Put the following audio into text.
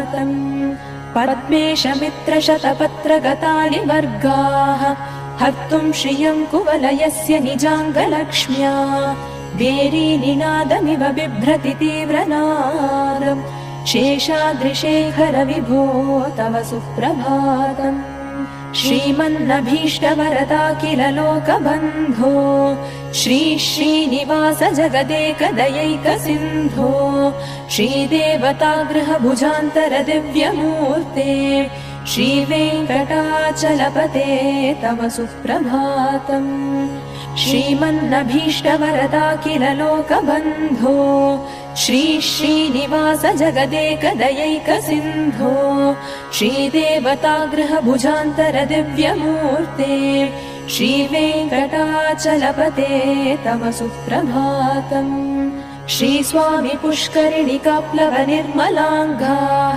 सुप्रभातम् पद्मेशमित्रशतपत्रगतानि वर्गाः हर्तुम् श्रियम् कुवलयस्य निजाङ्गलक्ष्म्या भेरीनिनादमिव बिभ्रति तीव्रनादम् शेषाद्रिशेखर विभो तव सुप्रभातम् श्रीमन्नभीष्टवरदाखिल लोकबन्धो श्रीनिवास जगदेकदयैकसिन्धो श्रीदेवतागृहभुजान्तर दिव्यमूर्ते श्रीवेङ्कटाचलपते तव सुप्रभातम् श्रीमन्नभीष्टवरदाखिल लोकबन्धो श्रीनिवास जगदेकदयैकसिन्धो श्रीदेवतागृहभुजान्तर दिव्यमूर्ते श्रीवेङ्कटाचलपते तव सुप्रभातम् श्रीस्वामी पुष्करिणिकाप्लव निर्मलाङ्गा